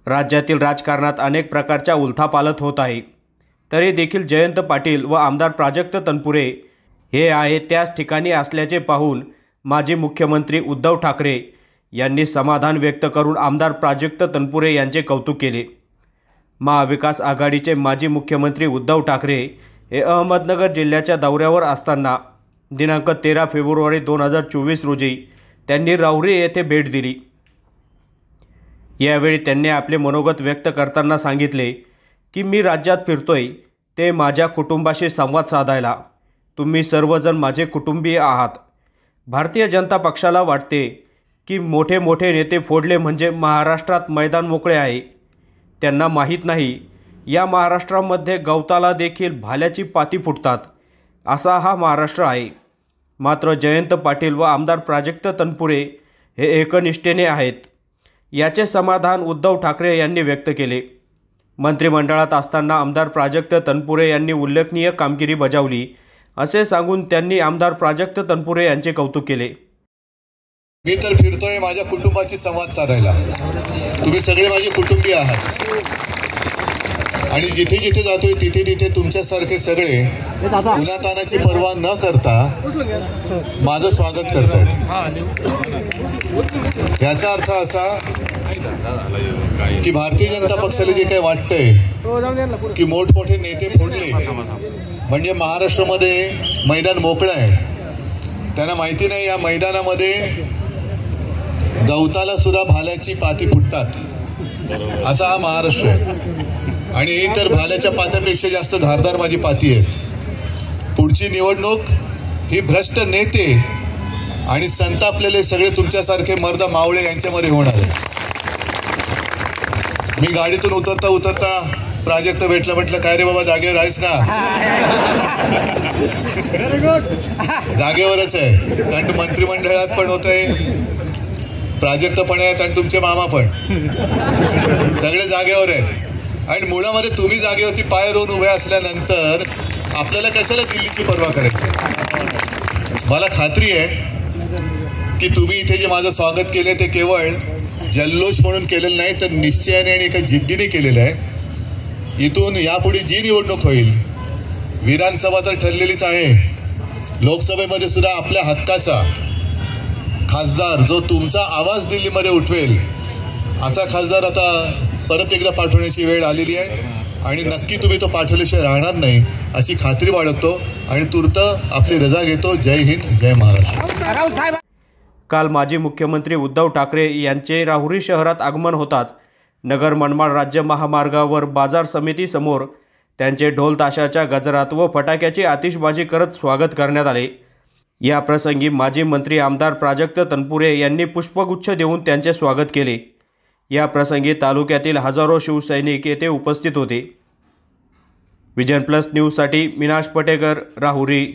राज्यातील राजकारणात अनेक प्रकारच्या उलथापालथ होत आहे, तरी देखील जयंत पाटील व आमदार प्राजक्त तनपुरे हे आहे त्याच ठिकाणी असल्याचे पाहून माजी मुख्यमंत्री उद्धव ठाकरे यांनी समाधान व्यक्त करून आमदार प्राजक्त तनपुरे यांचे कौतुक केले। महाविकास आघाडीचे माजी मुख्यमंत्री उद्धव ठाकरे हे अहमदनगर जिल्ह्याच्या दौऱ्यावर असताना दिनांक 13 फेब्रुवारी 2024 रोजी त्यांनी राहुरी येथे भेट दिली। यावेळी त्यांनी आपले मनोगत व्यक्त करताना सांगितले की मी राज्यात फिरतोय ते माझ्या कुटुंबाशी संवाद साधायला। तुम्ही सर्वजण माझे कुटुंबीय आहात। भारतीय जनता पक्षाला वाटते की मोठे मोठे नेते फोडले म्हणजे महाराष्ट्रात मैदान मोकळे आहे। त्यांना माहीत नाही या महाराष्ट्रामध्ये गवताला देखील भाल्याची पाती फुटतात असा हा महाराष्ट्र आहे। मात्र जयंत पाटील व आमदार प्राजक्त तनपुरे हे एकनिष्ठेने आहेत याचे समाधान उद्धव ठाकरे यांनी व्यक्त केले। मंत्रिमंडळात असताना आमदार प्राजक्त तनपुरे यांनी उल्लेखनीय कामगिरी बजावली असे सांगून त्यांनी आमदार प्राजक्त तनपुरे यांचे कौतुक केले। मी तर फिरतोय माझ्या कुटुंबाशी संवाद साधायला। तुम्ही सगळे माझे कुटुंबीय आहात आणि जिथे जिथे जातोय तिथे तिथे तुमच्यासारखे सगळे उन्हातानाची पर्वा न करता माझं स्वागत करतायत। याचा अर्थ असा की भारतीय जनता पक्षाला जे काही वाटतंय की मोठमोठे नेते फोडले म्हणजे महाराष्ट्रामध्ये मैदान मोकळं आहे, त्यांना माहिती नाही या मैदानामध्ये गवताला सुद्धा भाल्याची पाती फुटतात असा हा महाराष्ट्र आहे। आणि ही तर भाल्याच्या पात्यापेक्षा जास्त धारदार माझी पाती आहेत। पुढची निवडणूक ही भ्रष्ट नेते आणि संतापलेले सगळे तुमच्यासारखे मर्द मावळे यांच्यामध्ये होणार आहे। मी गाडीतून उतरता उतरता प्राजक्त भेटला, म्हटलं काय रे बाबा जागेवर आहेस ना? जागेवरच आहे, कारण मंत्रिमंडळात पण होतंय, प्राजक्त पण आहेत आणि तुमचे मामा पण सगळे जागेवर आहेत। आणि मुळामध्ये तुम्ही जागेवरती पाय रोवून उभे असल्यानंतर आपल्याला कशाला दिल्लीची पर्वा करायची? मला खात्री आहे की तुम्ही इथे जे माझं स्वागत केले ते केवळ जल्लोष म्हणून केलेलं नाही तर निश्चयाने आणि एका जिद्दीने केलेलं आहे। इथून यापुढे जी निवडणूक होईल, विधानसभा तर ठरलेलीच आहे, लोकसभेमध्ये सुद्धा आपल्या हक्काचा खासदार जो तुमचा आवाज दिल्लीमध्ये उठवेल असा खासदार आता परत एकदा पाठवण्याची वेळ आलेली आहे आणि नक्की तुम्ही तो पाठवल्याशिवाय राहणार नाही अशी खात्री बाळगतो आणि तूर्त आपली रजा घेतो। जय हिंद, जय महाराष्ट्र। काल माजी मुख्यमंत्री उद्धव ठाकरे यांचे राहुरी शहरात आगमन होताच नगर मनमाड राज्य महामार्गावर बाजार समिती समोर त्यांचे ढोल ताशाच्या गजरात व फटाक्याची आतिषबाजी करत स्वागत करण्यात आले। या प्रसंगी माजी मंत्री आमदार प्राजक्त तनपुरे यांनी पुष्पगुच्छ देऊन त्यांचे स्वागत केले। या प्रसंगी तालुक्यातील हजारो शिवसैनिक येथे उपस्थित होते। विजन प्लस न्यूजसाठी मीनाश पटेकर, राहुरी।